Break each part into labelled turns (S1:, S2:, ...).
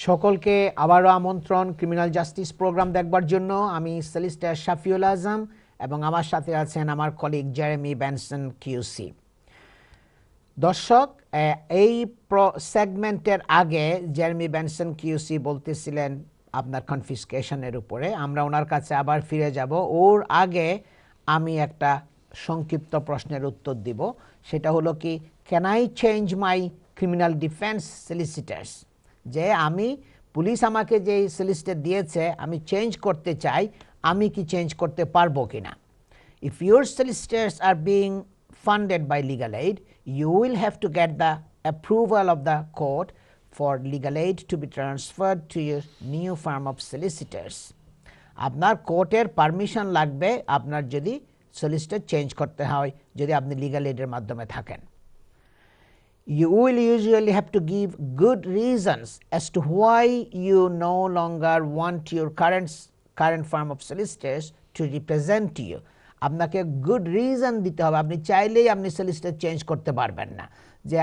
S1: সকলকে আবারও আমন্ত্রণ ক্রিমিনাল জাস্টিস প্রোগ্রাম দেখবার জন্য। আমি সলিসিটর শাফিউল আজম এবং আমার সাথে আছেন আমার কলিগ জেরেমি বেনসন কিউসি। দর্শক, এই সেগমেন্টের আগে জেরেমি বেনসন কিউসি বলতেছিলেন আপনার কনফিসকেশনের উপরে। আমরা ওনার কাছে আবার ফিরে যাব। ওর আগে আমি একটা সংক্ষিপ্ত প্রশ্নের উত্তর দিব। সেটা হলো কি, can I change my criminal defence solicitors? যে আমি পুলিশ আমাকে যে সলিসিটার দিয়েছে আমি চেঞ্জ করতে চাই, আমি কি চেঞ্জ করতে পারবো কিনা? If your solicitors are being funded by legal aid, you will have to get the approval of the court for legal aid to be transferred to your new firm of solicitors. আপনার কোর্টের permission লাগবে আপনার যদি solicitor change করতে হয়, যদি আপনি legal এইডের মাধ্যমে থাকেন। You will usually have to give good reasons as to why you no longer want your current firm of solicitors to represent you. আপনাকে গুড রিজন দিতে হবে। আপনি চাইলেই আপনি সলিসিটার চেঞ্জ করতে পারবেন না। যে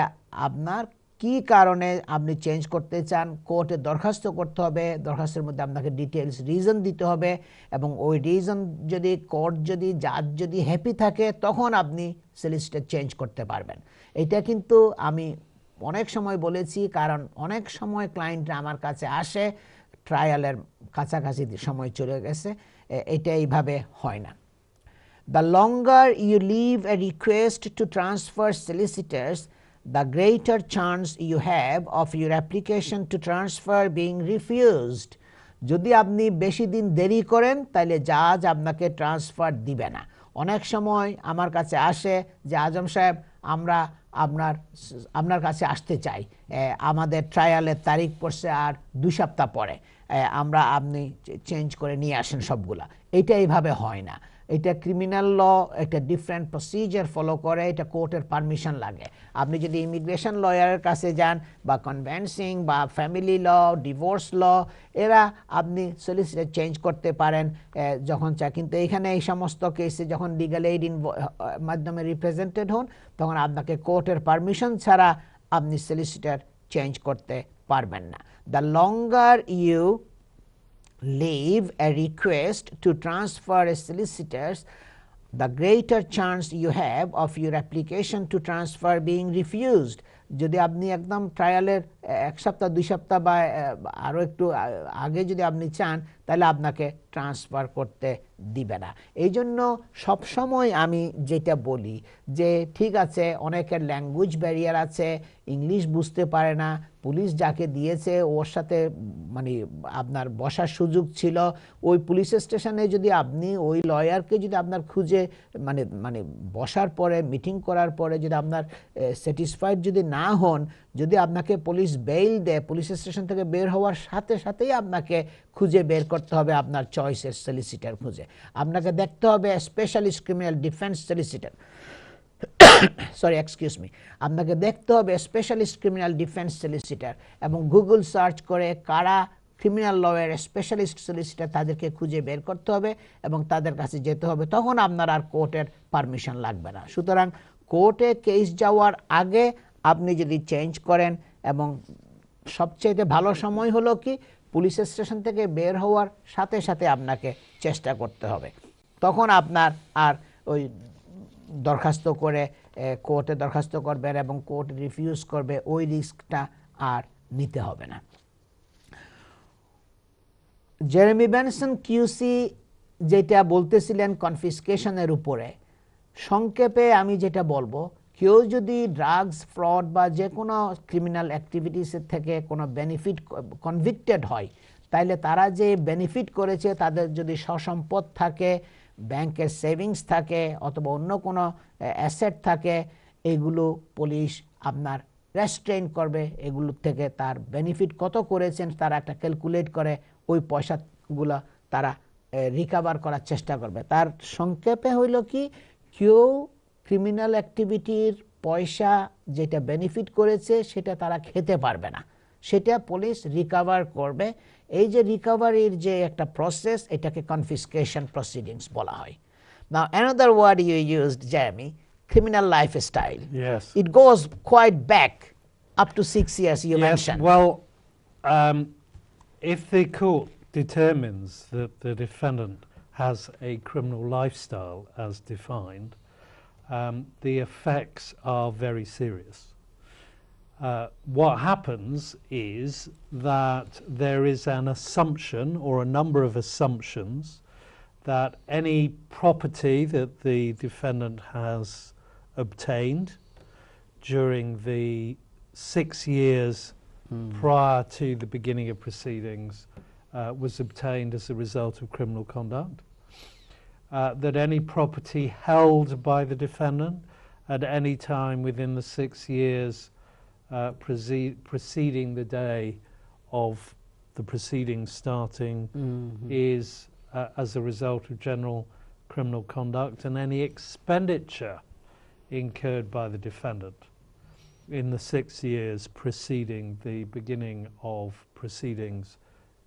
S1: আপনার কি কারণে আপনি চেঞ্জ করতে চান, কোর্টে দরখাস্ত করতে হবে। দরখাস্তের মধ্যে আপনাকে ডিটেলস রিজন দিতে হবে এবং ওই রিজন যদি কোর্ট যদি জাজ যদি হ্যাপি থাকে তখন আপনি সলিসিটার চেঞ্জ করতে পারবেন। এটা কিন্তু আমি অনেক সময় বলেছি, কারণ অনেক সময় ক্লায়েন্টরা আমার কাছে আসে, ট্রায়ালের কাছাকাছি সময় চলে গেছে, এটা এইভাবে হয় না। The longer you leave a request to transfer solicitors, the greater chance you have of your application to transfer being refused. যদি আপনি বেশি দিন দেরি করেন তাহলে জাজ আপনাকে ট্রান্সফার দিবে না। অনেক সময় আমার কাছে আসে যে আজম সাহেব, আমরা আপনার কাছে আসতে চাই, আমাদের ট্রায়ালের তারিখ পড়ছে আর 2 সপ্তাহ পরে, আপনি চেঞ্জ করে নিয়ে আসেন সবগুলা। এটা এইভাবে হয় না। এটা ক্রিমিনাল ল একটা ডিফারেন্ট প্রসিজার ফলো করে, এটা কোর্টের পারমিশন লাগে। আপনি যদি ইমিগ্রেশন লয়ারের কাছে যান বা কনভেন্সিং বা ফ্যামিলি ল, ডিভোর্স ল, এরা আপনি সলিসিটার চেঞ্জ করতে পারেন যখন চায়। কিন্তু এখানে এই সমস্ত কেসে যখন লিগ্যাল এইড মাধ্যমে রিপ্রেজেন্টেড হন তখন আপনাকে কোর্টের পারমিশন ছাড়া আপনি সলিসিটার চেঞ্জ করতে পারবেন না। The longer you leave a request to transfer a solicitors, the greater chance you have of your application to transfer being refused. যদি আপনি একদম ট্রায়ালের 1 সপ্তাহ 2 সপ্তাহ বা আরও একটু আগে যদি আপনি চান তাহলে আপনাকে ট্রান্সফার করতে দিবে না। এই জন্য সবসময় আমি যেটা বলি যে ঠিক আছে, অনেকের ল্যাঙ্গুয়েজ ব্যারিয়ার আছে, ইংলিশ বুঝতে পারে না, পুলিশ যাকে দিয়েছে ওর সাথে মানে আপনার বসার সুযোগ ছিল, ওই পুলিশ স্টেশনে যদি আপনি ওই লয়ারকে যদি আপনার খুঁজে মানে বসার পরে মিটিং করার পরে যদি আপনার স্যাটিসফাইড যদি না হন, যদি আপনাকে পুলিশ বেইল দেয়, পুলিশ স্টেশন থেকে বের হওয়ার সাথে সাথেই আপনাকে খুঁজে বের করতে হবে আপনার চয়েসের সলিসিটার খুঁজে। আপনাকে দেখতে হবে specialist criminal defence solicitor, sorry excuse me, আপনাকে দেখতে হবে স্পেশালিস্ট ক্রিমিনাল ডিফেন্স সলিসিটার এবং গুগল সার্চ করে কারা ক্রিমিনাল লয়ের স্পেশালিস্ট সলিসিটার তাদেরকে খুঁজে বের করতে হবে এবং তাদের কাছে যেতে হবে। তখন আপনার আর কোর্টের পারমিশন লাগবে না। সুতরাং কোর্টে কেস যাওয়ার আগে আপনি যদি চেঞ্জ করেন, এবং সবচেয়ে ভালো সময় হলো কি পুলিশ স্টেশন থেকে বের হওয়ার সাথে সাথে আপনাকে চেষ্টা করতে হবে। তখন আপনার আর ওই দরখাস্ত করে কোর্টে দরখাস্ত করবেন এবং কোর্ট রিফিউজ করবে, ওই রিস্কটা আর নিতে হবে না। জেরেমি বেনসন কিউসি যেটা বলতেছিলেন কনফিসকেশনের উপরে, সংক্ষেপে আমি যেটা বলবো, কেউ যদি ড্রাগস, ফ্রড বা যে কোনো ক্রিমিনাল অ্যাক্টিভিটিসের থেকে কোনো বেনিফিট কনভিক্টেড হয়, তাইলে তারা যে বেনিফিট করেছে তাদের যদি সসম্পদ থাকে, ব্যাংকের সেভিংস থাকে অথবা অন্য কোনো অ্যাসেট থাকে, এগুলো পুলিশ আপনার রেস্ট্রেইন করবে। এগুলোর থেকে তার বেনিফিট কত করেছেন তারা একটা ক্যালকুলেট করে ওই পয়সাগুলো তারা রিকভার করার চেষ্টা করবে। তার সংক্ষেপে হইল কি, কেউ ক্রিমিনাল অ্যাক্টিভিটির পয়সা যেটা বেনিফিট করেছে সেটা তারা খেতে পারবে না, সেটা পুলিশ রিকভার করবে। এই যে রিকভারির যে একটা প্রসেস, এটাকে কনফিসকেশন প্রসিডিংস বলা হয়। Now another word you used, Jeremy, criminal lifestyle.
S2: Yes.
S1: It goes quite back up to 6 years, you mentioned.
S2: Well, if the court determines that the defendant has a criminal lifestyle as defined, the effects are very serious. What happens is that there is an assumption or a number of assumptions that any property that the defendant has obtained during the 6 years prior to the beginning of proceedings was obtained as a result of criminal conduct, that any property held by the defendant at any time within the 6 years preceding the day of the proceedings starting is as a result of general criminal conduct, and any expenditure incurred by the defendant in the 6 years preceding the beginning of proceedings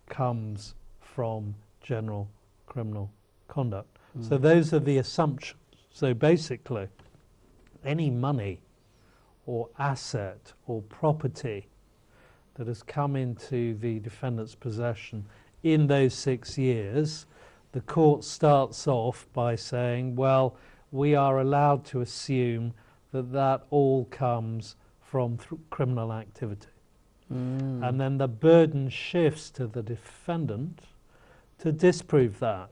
S2: comes from general criminal conduct. So those are the assumptions. So basically, any money or asset or property that has come into the defendant's possession in those 6 years, the court starts off by saying, well, we are allowed to assume that that all comes from criminal activity. And then the burden shifts to the defendant to disprove that.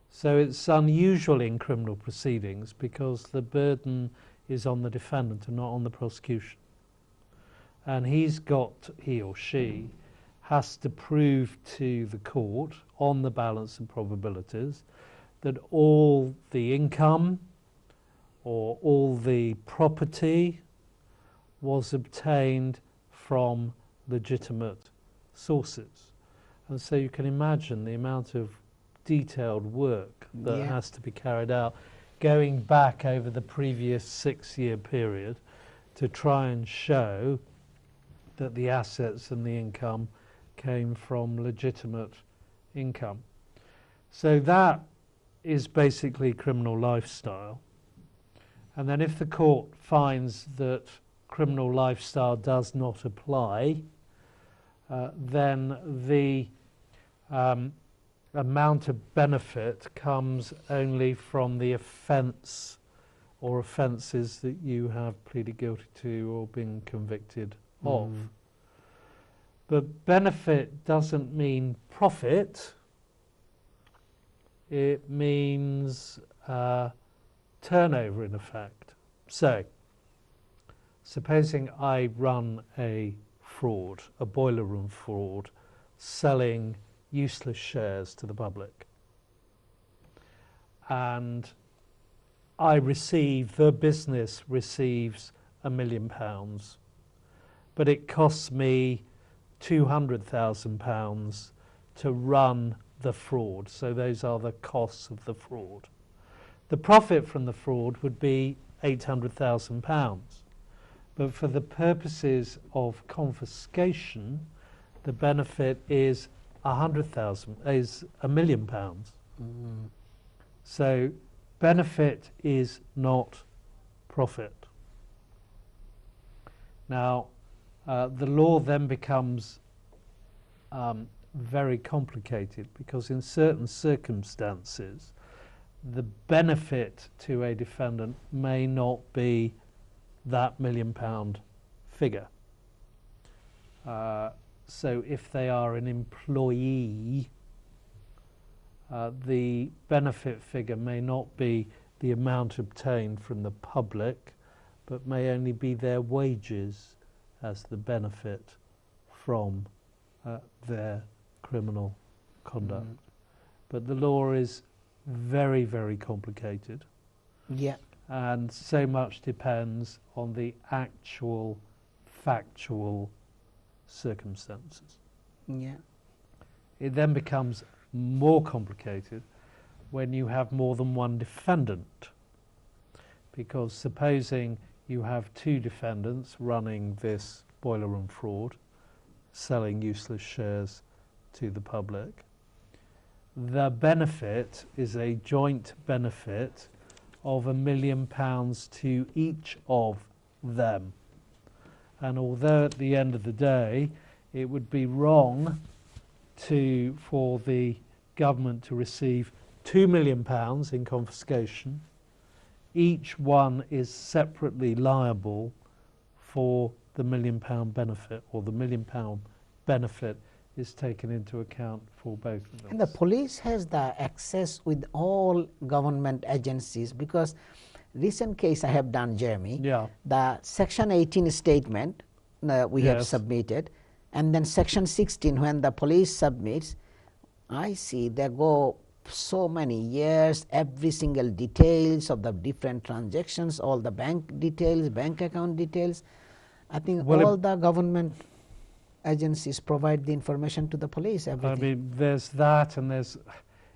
S2: So it's unusual in criminal proceedings because the burden is on the defendant and not on the prosecution. And he or she has to prove to the court on the balance of probabilities that all the income or all the property was obtained from legitimate sources. And so you can imagine the amount of detailed work that has to be carried out going back over the previous 6-year period to try and show that the assets and the income came from legitimate income. So that is basically criminal lifestyle. And then if the court finds that criminal lifestyle does not apply, then the amount of benefit comes only from the offence or offences that you have pleaded guilty to or been convicted of. But benefit doesn't mean profit, it means turnover in effect. So, supposing I run a fraud, a boiler room fraud, selling useless shares to the public, and the business receives £1 million, but it costs me £200,000 to run the fraud. So those are the costs of the fraud. The profit from the fraud would be £800,000. But for the purposes of confiscation, the benefit is £1 million. So benefit is not profit. Now, the law then becomes very complicated because in certain circumstances, the benefit to a defendant may not be that £1 million figure. So if they are an employee, the benefit figure may not be the amount obtained from the public, but may only be their wages as the benefit from their criminal conduct. But the law is very, very complicated. And so much depends on the actual factual circumstances. It then becomes more complicated when you have more than one defendant, because supposing you have 2 defendants running this boiler room fraud, selling useless shares to the public, the benefit is a joint benefit of £1 million to each of them. And although at the end of the day it would be wrong for the government to receive £2 million in confiscation. Each one is separately liable for the £1 million benefit, or the £1 million benefit is taken into account for both of them.
S1: And the police has the access with all government agencies, because recent case I have done, Jeremy,
S2: Yeah.
S1: the Section 18 statement we have
S2: Yes.
S1: submitted, and then Section 16 when the police submits, I see they go so many years, every single details of the different transactions, all the bank details, bank account details. I think
S2: Well,
S1: all the government agencies provide the information to the police, everything.
S2: I mean, there's that, and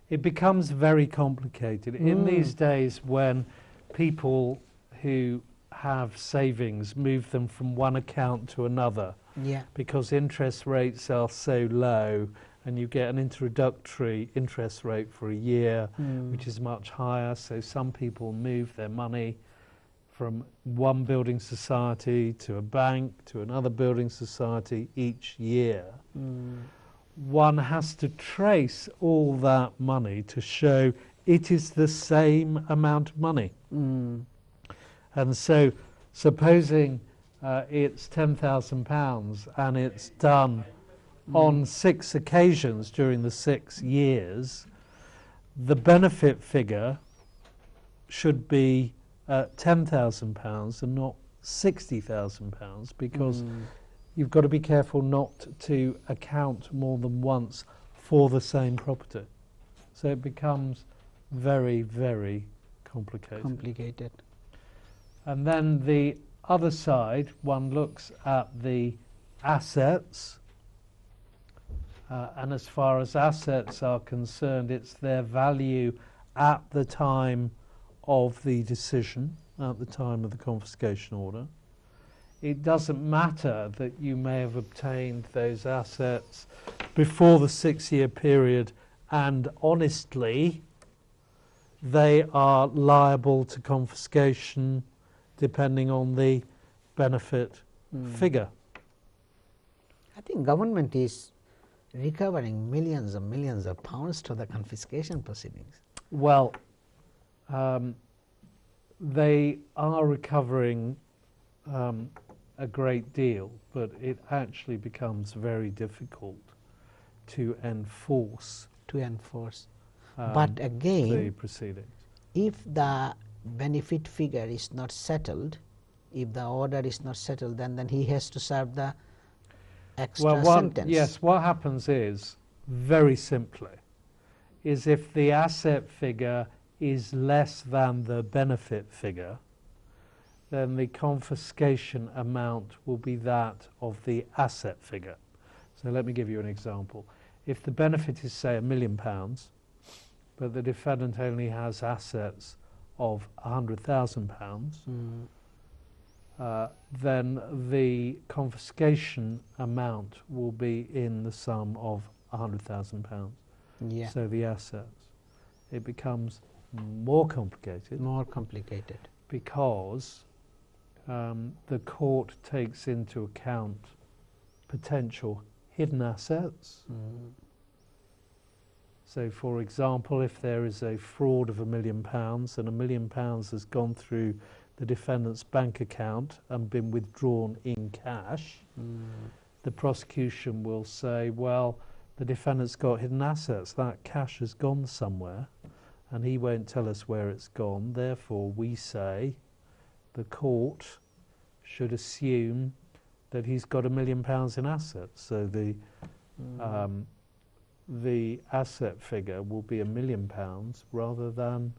S2: it becomes very complicated. In these days when people who have savings move them from one account to another,
S1: Yeah.
S2: because interest rates are so low, and you get an introductory interest rate for a year, which is much higher, so some people move their money from one building society to a bank to another building society each year. One has to trace all that money to show it is the same amount of money. And so supposing it's £10,000 and it's done on 6 occasions during the 6 years, the benefit figure should be £10,000 and not £60,000, because you've got to be careful not to account more than once for the same property. So it becomes very, very complicated. And then the other side, one looks at the assets, and as far as assets are concerned, it's their value at the time of the decision, at the time of the confiscation order. It doesn't matter that you may have obtained those assets before the 6-year period, and honestly, they are liable to confiscation depending on the benefit figure.
S1: I think government is recovering millions and millions of pounds to the confiscation proceedings.
S2: Well, they are recovering a great deal, but it actually becomes very difficult to enforce.
S1: But again,
S2: the proceedings.
S1: if the benefit figure is not settled, if the order is not settled, then he has to serve the extra sentence.
S2: Yes, what happens is, very simply, is if the asset figure is less than the benefit figure, then the confiscation amount will be that of the asset figure. So let me give you an example. If the benefit is, say, £1 million, but the defendant only has assets of £100,000, then the confiscation amount will be in the sum of £100,000.
S1: Yeah.
S2: So the assets. It becomes more complicated. Because the court takes into account potential hidden assets. So, for example, if there is a fraud of £1 million and £1 million has gone through the defendant's bank account and been withdrawn in cash, the prosecution will say, well, the defendant's got hidden assets, that cash has gone somewhere, and he won't tell us where it's gone. Therefore, we say the court should assume that he's got £1 million in assets. So the asset figure will be £1 million rather than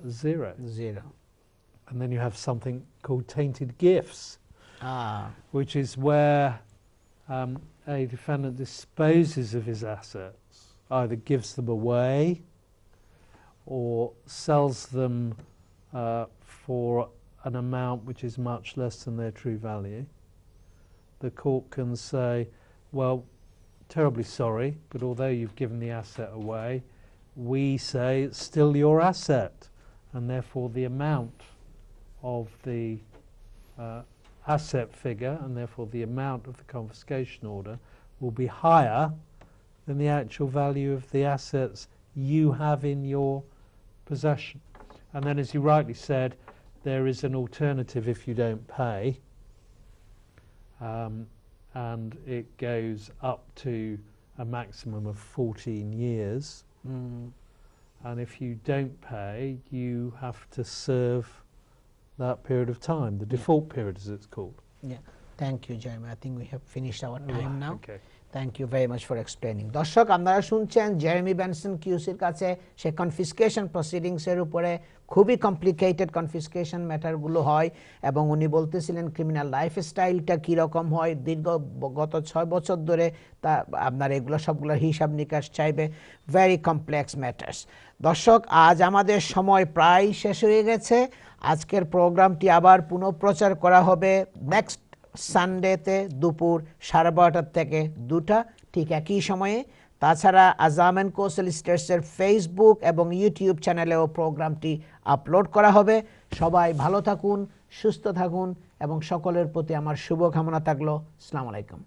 S2: zero. And then you have something called tainted gifts, which is where a defendant disposes of his assets, either gives them away or sells them for an amount which is much less than their true value. The court can say, well, terribly sorry, but although you've given the asset away, we say it's still your asset, and therefore the amount of the asset figure, and therefore the amount of the confiscation order, will be higher than the actual value of the assets you have in your possession. And then, as you rightly said, there is an alternative if you don't pay, and it goes up to a maximum of 14 years. And if you don't pay, you have to serve that period of time, the default period as it's called.
S1: Yeah, thank you, Jeremy. I think we have finished our time now.
S2: Okay.
S1: Thank you very much for explaining. দর্শক, আপনারা শুনছেন Jeremy Benson কিউসির কাছে সে কনফিসকেশন প্রসিডিংসের উপরে খুবই complicated কনফিসকেশন ম্যাটারগুলো হয়, এবং উনি বলতেছিলেন ক্রিমিনাল লাইফস্টাইলটা কীরকম হয় গত 6 বছর ধরে, তা আপনার এগুলো সবগুলোর হিসাব নিকাশ চাইবে, ভেরি কমপ্লেক্স ম্যাটার্স। দর্শক, আজ আমাদের সময় প্রায় শেষ হয়ে গেছে। আজকের প্রোগ্রামটি আবার পুনঃপ্রচার করা হবে নেক্সট সানডেতে দুপুর 12:30 থেকে 2টা, ঠিক একই সময়ে। তাছাড়া আজাম অ্যান্ড কো সলিসিটরসের ফেসবুক এবং ইউটিউব চ্যানেলেও প্রোগ্রামটি আপলোড করা হবে। সবাই ভালো থাকুন, সুস্থ থাকুন, এবং সকলের প্রতি আমার শুভকামনা থাকলো। আসসালামু আলাইকুম।